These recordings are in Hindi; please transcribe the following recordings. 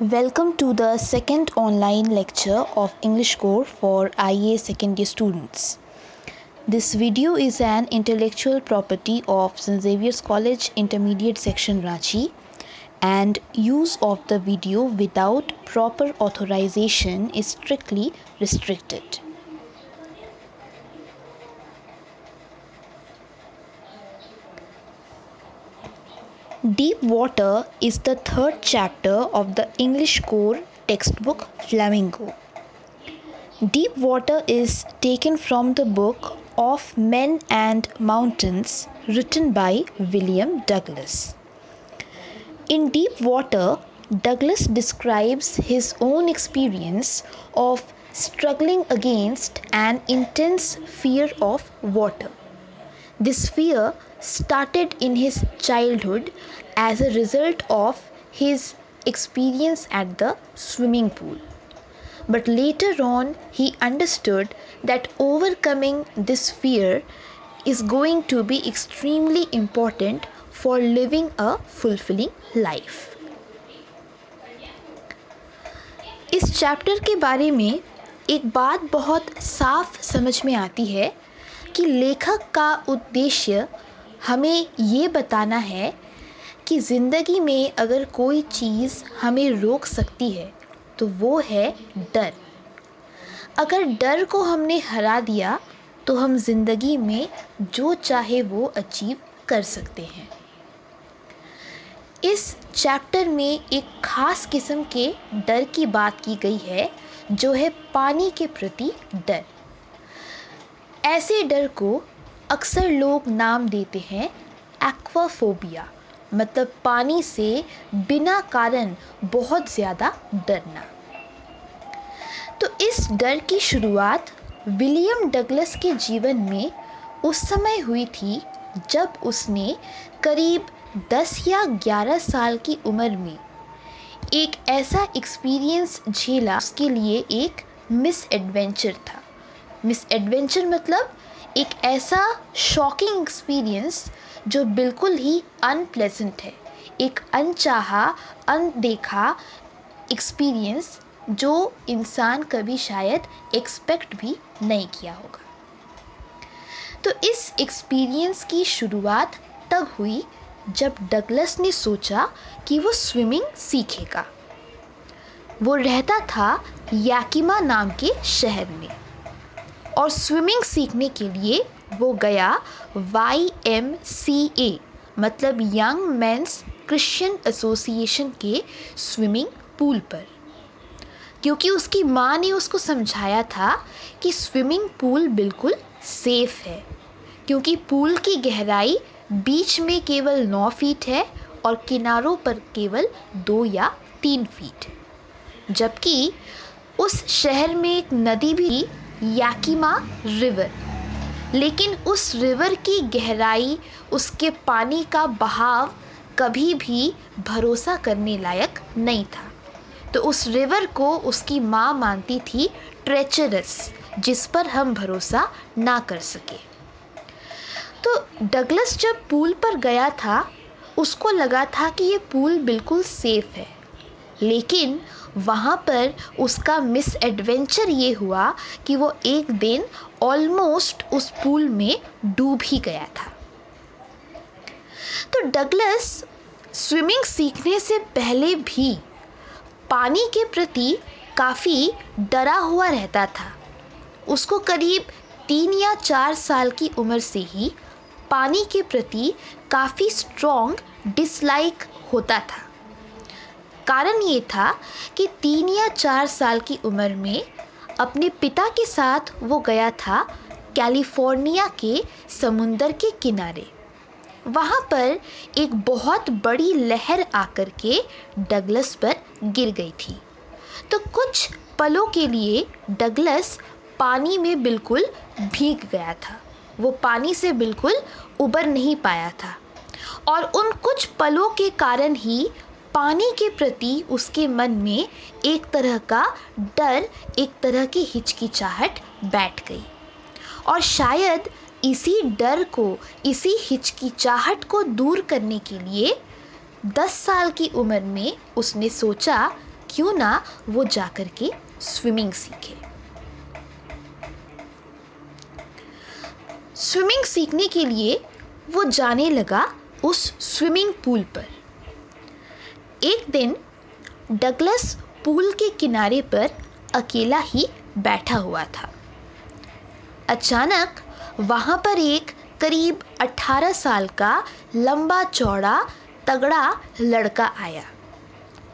Welcome to the second online lecture of English Core for IA second year students. This video is an intellectual property of St. Xavier's College Intermediate Section Ranchi, and use of the video without proper authorization is strictly restricted. Deep Water is the third chapter of the English Core textbook Flamingo. Deep Water is taken from the book Of Men and Mountains, written by William Douglas. In Deep Water, Douglas describes his own experience of struggling against an intense fear of water. This fear started in his childhood as a result of his experience at the swimming pool. But later on, he understood that overcoming this fear is going to be extremely important for living a fulfilling life. इस चैप्टर के बारे में एक बात बहुत साफ समझ में आती है कि लेखक का उद्देश्य हमें ये बताना है कि ज़िंदगी में अगर कोई चीज़ हमें रोक सकती है तो वो है डर। अगर डर को हमने हरा दिया तो हम ज़िंदगी में जो चाहे वो अचीव कर सकते हैं। इस चैप्टर में एक ख़ास किस्म के डर की बात की गई है जो है पानी के प्रति डर। ऐसे डर को अक्सर लोग नाम देते हैं एक्वाफोबिया, मतलब पानी से बिना कारण बहुत ज़्यादा डरना। तो इस डर की शुरुआत विलियम डगलस के जीवन में उस समय हुई थी जब उसने करीब 10 या 11 साल की उम्र में एक ऐसा एक्सपीरियंस झेला। उसके लिए एक मिस एडवेंचर था। मिस एडवेंचर मतलब एक ऐसा शॉकिंग एक्सपीरियंस जो बिल्कुल ही अनप्लेजेंट है, एक अनचाहा अनदेखा एक्सपीरियंस जो इंसान कभी शायद एक्सपेक्ट भी नहीं किया होगा। तो इस एक्सपीरियंस की शुरुआत तब हुई जब डगलस ने सोचा कि वो स्विमिंग सीखेगा। वो रहता था याकिमा नाम के शहर में और स्विमिंग सीखने के लिए वो गया YMCA मतलब यंग मेंस क्रिश्चियन एसोसिएशन के स्विमिंग पूल पर, क्योंकि उसकी माँ ने उसको समझाया था कि स्विमिंग पूल बिल्कुल सेफ़ है, क्योंकि पूल की गहराई बीच में केवल 9 फीट है और किनारों पर केवल 2 या 3 फीट। जबकि उस शहर में एक नदी भी, याकिमा रिवर, लेकिन उस रिवर की गहराई, उसके पानी का बहाव कभी भी भरोसा करने लायक नहीं था। तो उस रिवर को उसकी माँ मानती थी ट्रेचरस, जिस पर हम भरोसा ना कर सके। तो डगलस जब पूल पर गया था उसको लगा था कि ये पूल बिल्कुल सेफ़ है, लेकिन वहाँ पर उसका मिस एडवेंचर ये हुआ कि वो एक दिन ऑलमोस्ट उस पूल में डूब ही गया था। तो डगलस स्विमिंग सीखने से पहले भी पानी के प्रति काफ़ी डरा हुआ रहता था। उसको करीब 3 या 4 साल की उम्र से ही पानी के प्रति काफ़ी स्ट्रॉन्ग डिसलाइक होता था। कारण ये था कि 3 या 4 साल की उम्र में अपने पिता के साथ वो गया था कैलिफोर्निया के समुंदर के किनारे। वहाँ पर एक बहुत बड़ी लहर आकर के डगलस पर गिर गई थी। तो कुछ पलों के लिए डगलस पानी में बिल्कुल भीग गया था। वो पानी से बिल्कुल उबर नहीं पाया था और उन कुछ पलों के कारण ही पानी के प्रति उसके मन में एक तरह का डर, एक तरह की हिचकिचाहट बैठ गई। और शायद इसी डर को, इसी हिचकिचाहट को दूर करने के लिए 10 साल की उम्र में उसने सोचा क्यों ना वो जाकर के स्विमिंग सीखे। स्विमिंग सीखने के लिए वो जाने लगा उस स्विमिंग पूल पर। एक दिन डगलस पूल के किनारे पर अकेला ही बैठा हुआ था। अचानक वहां पर एक करीब 18 साल का लंबा चौड़ा तगड़ा लड़का आया।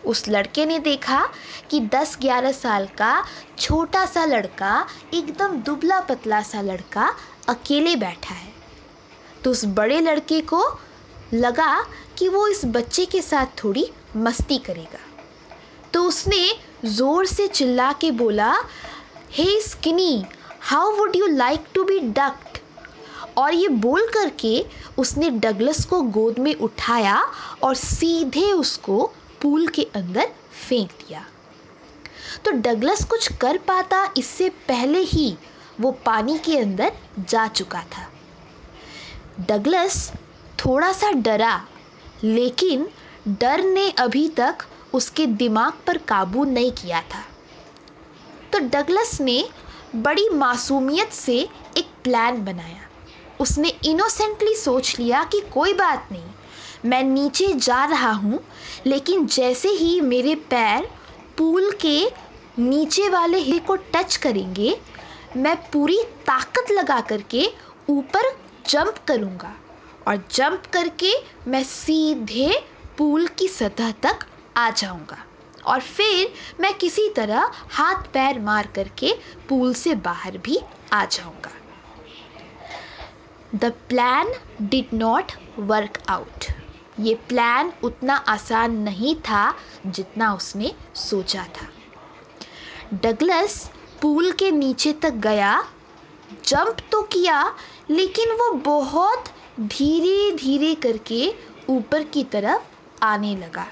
उस लड़के ने देखा कि 10-11 साल का छोटा सा लड़का, एकदम दुबला पतला सा लड़का अकेले बैठा है। तो उस बड़े लड़के को लगा कि वो इस बच्चे के साथ थोड़ी मस्ती करेगा। तो उसने जोर से चिल्ला के बोला, hey skinny, how would you like to be ducked. और ये बोल करके उसने डगलस को गोद में उठाया और सीधे उसको पूल के अंदर फेंक दिया। तो डगलस कुछ कर पाता इससे पहले ही वो पानी के अंदर जा चुका था। डगलस थोड़ा सा डरा, लेकिन डर ने अभी तक उसके दिमाग पर काबू नहीं किया था। तो डगलस ने बड़ी मासूमियत से एक प्लान बनाया। उसने इनोसेंटली सोच लिया कि कोई बात नहीं, मैं नीचे जा रहा हूँ, लेकिन जैसे ही मेरे पैर पूल के नीचे वाले हिस्से को टच करेंगे, मैं पूरी ताकत लगा करके ऊपर जंप करूँगा और जंप करके मैं सीधे पूल की सतह तक आ जाऊँगा और फिर मैं किसी तरह हाथ पैर मार करके पूल से बाहर भी आ जाऊँगा। The plan did not work out. ये प्लान उतना आसान नहीं था जितना उसने सोचा था। डगलस पूल के नीचे तक गया, जंप तो किया, लेकिन वो बहुत धीरे धीरे करके ऊपर की तरफ आने लगा।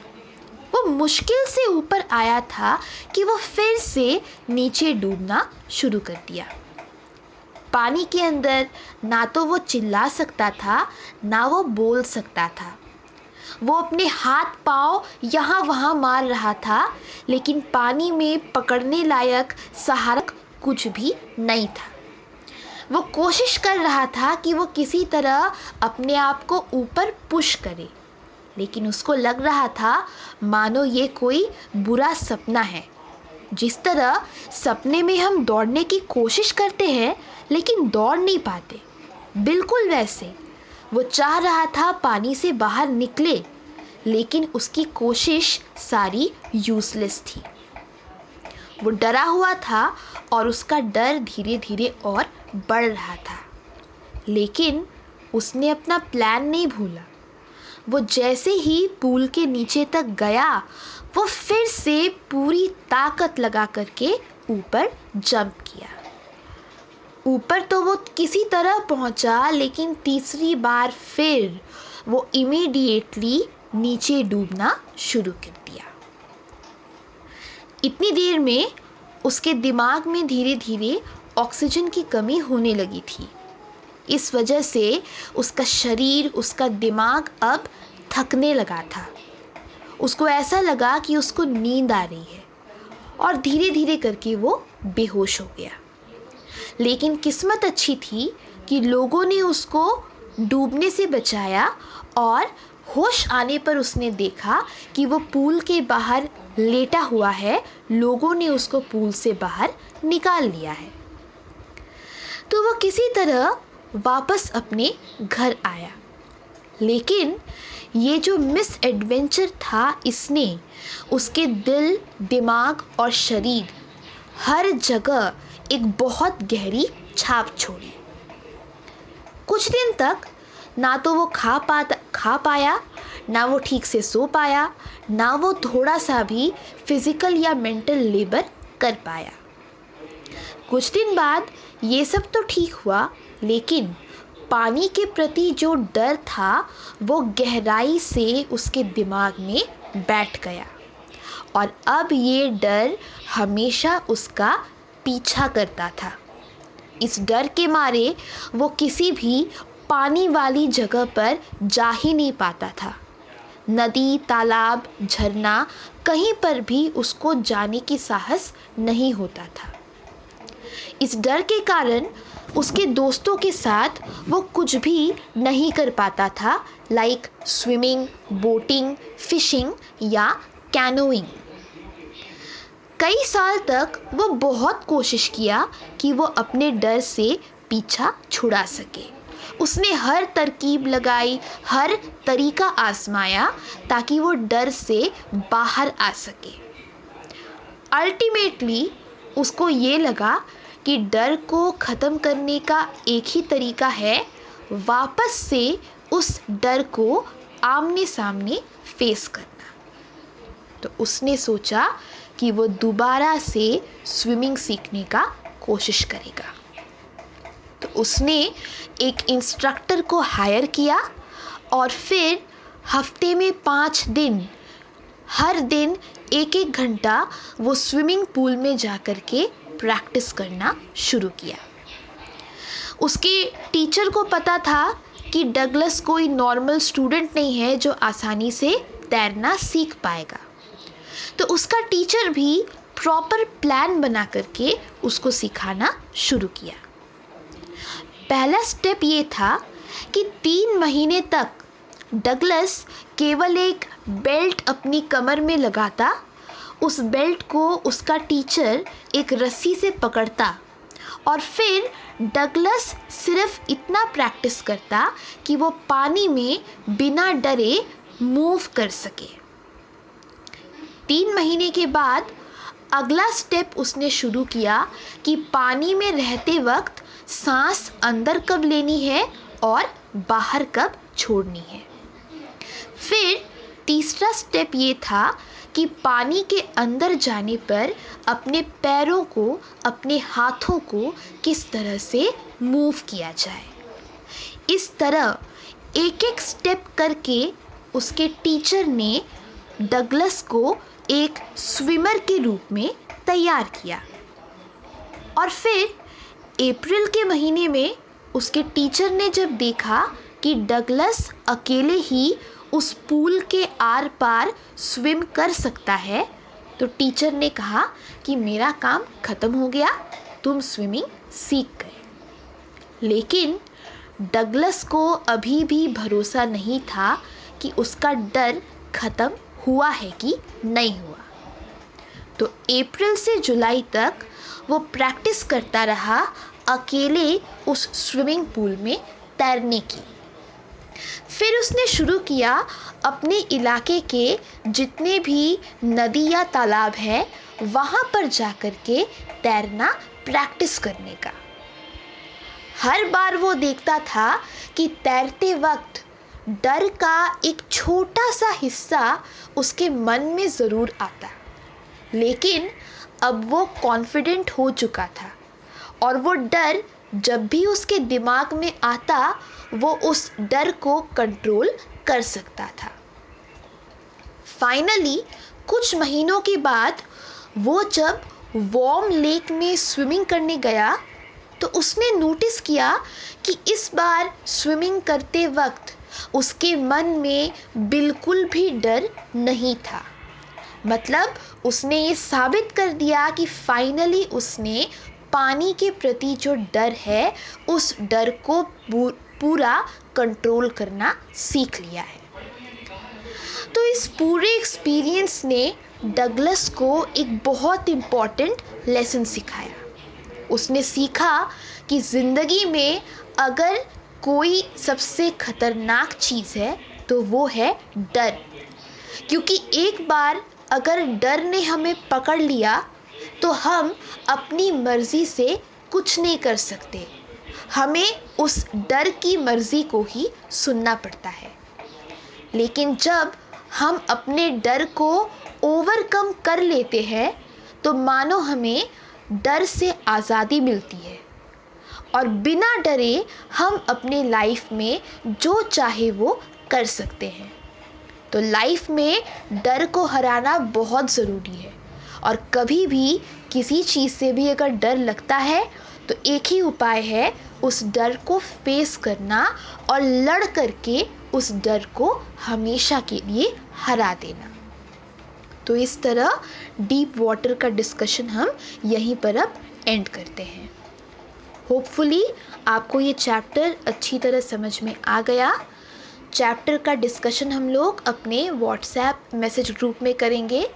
वो मुश्किल से ऊपर आया था कि वो फिर से नीचे डूबना शुरू कर दिया। पानी के अंदर ना तो वो चिल्ला सकता था, ना वो बोल सकता था। वो अपने हाथ पांव यहाँ वहाँ मार रहा था, लेकिन पानी में पकड़ने लायक सहारा कुछ भी नहीं था। वो कोशिश कर रहा था कि वो किसी तरह अपने आप को ऊपर पुश करे, लेकिन उसको लग रहा था मानो ये कोई बुरा सपना है। जिस तरह सपने में हम दौड़ने की कोशिश करते हैं लेकिन दौड़ नहीं पाते, बिल्कुल वैसे वो चाह रहा था पानी से बाहर निकले, लेकिन उसकी कोशिश सारी यूजलेस थी। वो डरा हुआ था और उसका डर धीरे धीरे और बढ़ रहा था, लेकिन उसने अपना प्लान नहीं भूला। वो जैसे ही पूल के नीचे तक गया, वो फिर से पूरी ताकत लगा करके ऊपर जंप किया। ऊपर तो वो किसी तरह पहुंचा, लेकिन तीसरी बार फिर वो इमीडिएटली नीचे डूबना शुरू कर दिया। इतनी देर में उसके दिमाग में धीरे धीरे ऑक्सीजन की कमी होने लगी थी। इस वजह से उसका शरीर, उसका दिमाग अब थकने लगा था। उसको ऐसा लगा कि उसको नींद आ रही है और धीरे धीरे करके वो बेहोश हो गया। लेकिन किस्मत अच्छी थी कि लोगों ने उसको डूबने से बचाया और होश आने पर उसने देखा कि वो पूल के बाहर लेटा हुआ है। लोगों ने उसको पूल से बाहर निकाल लिया है। तो वो किसी तरह वापस अपने घर आया, लेकिन ये जो मिस एडवेंचर था, इसने उसके दिल, दिमाग और शरीर हर जगह एक बहुत गहरी छाप छोड़ी। कुछ दिन तक ना तो वो खा पाया, ना वो ठीक से सो पाया, ना वो थोड़ा सा भी फिजिकल या मेंटल लेबर कर पाया। कुछ दिन बाद ये सब तो ठीक हुआ, लेकिन पानी के प्रति जो डर था वो गहराई से उसके दिमाग में बैठ गया और अब ये डर हमेशा उसका पीछा करता था। इस डर के मारे वो किसी भी पानी वाली जगह पर जा ही नहीं पाता था। नदी, तालाब, झरना, कहीं पर भी उसको जाने की साहस नहीं होता था। इस डर के कारण उसके दोस्तों के साथ वो कुछ भी नहीं कर पाता था, लाइक स्विमिंग, बोटिंग, फिशिंग या कैनोइंग। कई साल तक वो बहुत कोशिश किया कि वो अपने डर से पीछा छुड़ा सके। उसने हर तरकीब लगाई, हर तरीका आजमाया ताकि वो डर से बाहर आ सके। अल्टीमेटली उसको ये लगा कि डर को ख़त्म करने का एक ही तरीका है, वापस से उस डर को आमने सामने फेस करना। तो उसने सोचा कि वो दोबारा से स्विमिंग सीखने का कोशिश करेगा। तो उसने एक इंस्ट्रक्टर को हायर किया और फिर हफ्ते में 5 दिन, हर दिन 1-1 घंटा वो स्विमिंग पूल में जाकर के प्रैक्टिस करना शुरू किया। उसके टीचर को पता था कि डगलस कोई नॉर्मल स्टूडेंट नहीं है जो आसानी से तैरना सीख पाएगा। तो उसका टीचर भी प्रॉपर प्लान बना करके उसको सिखाना शुरू किया। पहला स्टेप ये था कि 3 महीने तक डगलस केवल एक बेल्ट अपनी कमर में लगाता। उस बेल्ट को उसका टीचर एक रस्सी से पकड़ता और फिर डगलस सिर्फ इतना प्रैक्टिस करता कि वो पानी में बिना डरे मूव कर सके। 3 महीने के बाद अगला स्टेप उसने शुरू किया कि पानी में रहते वक्त सांस अंदर कब लेनी है और बाहर कब छोड़नी है। फिर तीसरा स्टेप ये था कि पानी के अंदर जाने पर अपने पैरों को, अपने हाथों को किस तरह से मूव किया जाए। इस तरह एक-एक स्टेप करके उसके टीचर ने डगलस को एक स्विमर के रूप में तैयार किया। और फिर अप्रैल के महीने में उसके टीचर ने जब देखा कि डगलस अकेले ही उस पूल के आर पार स्विम कर सकता है, तो टीचर ने कहा कि मेरा काम ख़त्म हो गया, तुम स्विमिंग सीख गए। लेकिन डगलस को अभी भी भरोसा नहीं था कि उसका डर ख़त्म हुआ है कि नहीं हुआ। तो अप्रैल से जुलाई तक वो प्रैक्टिस करता रहा अकेले उस स्विमिंग पूल में तैरने की। फिर उसने शुरू किया अपने इलाके के जितने भी नदी या तालाब है वहाँ पर जाकर के तैरना प्रैक्टिस करने का। हर बार वो देखता था कि तैरते वक्त डर का एक छोटा सा हिस्सा उसके मन में ज़रूर आता, लेकिन अब वो कॉन्फिडेंट हो चुका था और वो डर जब भी उसके दिमाग में आता वो उस डर को कंट्रोल कर सकता था। फाइनली कुछ महीनों के बाद वो जब वार्म लेक में स्विमिंग करने गया तो उसने नोटिस किया कि इस बार स्विमिंग करते वक्त उसके मन में बिल्कुल भी डर नहीं था। मतलब उसने ये साबित कर दिया कि फाइनली उसने पानी के प्रति जो डर है उस डर को पूरा कंट्रोल करना सीख लिया है। तो इस पूरे एक्सपीरियंस ने डगलस को एक बहुत इम्पॉर्टेंट लेसन सिखाया। उसने सीखा कि ज़िंदगी में अगर कोई सबसे खतरनाक चीज़ है तो वो है डर, क्योंकि एक बार अगर डर ने हमें पकड़ लिया तो हम अपनी मर्ज़ी से कुछ नहीं कर सकते, हमें उस डर की मर्ज़ी को ही सुनना पड़ता है। लेकिन जब हम अपने डर को ओवरकम कर लेते हैं तो मानो हमें डर से आज़ादी मिलती है और बिना डरे हम अपने लाइफ में जो चाहे वो कर सकते हैं। तो लाइफ में डर को हराना बहुत ज़रूरी है और कभी भी किसी चीज़ से भी अगर डर लगता है तो एक ही उपाय है, उस डर को फेस करना और लड़ करके उस डर को हमेशा के लिए हरा देना। तो इस तरह डीप वाटर का डिस्कशन हम यहीं पर अब एंड करते हैं। होपफुली आपको ये चैप्टर अच्छी तरह समझ में आ गया। चैप्टर का डिस्कशन हम लोग अपने व्हाट्सएप मैसेज ग्रुप में करेंगे।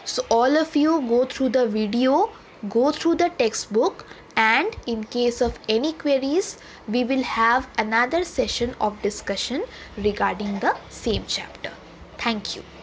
So all of you go through the video, go through the textbook, and in case of any queries we will have another session of discussion regarding the same chapter. Thank you.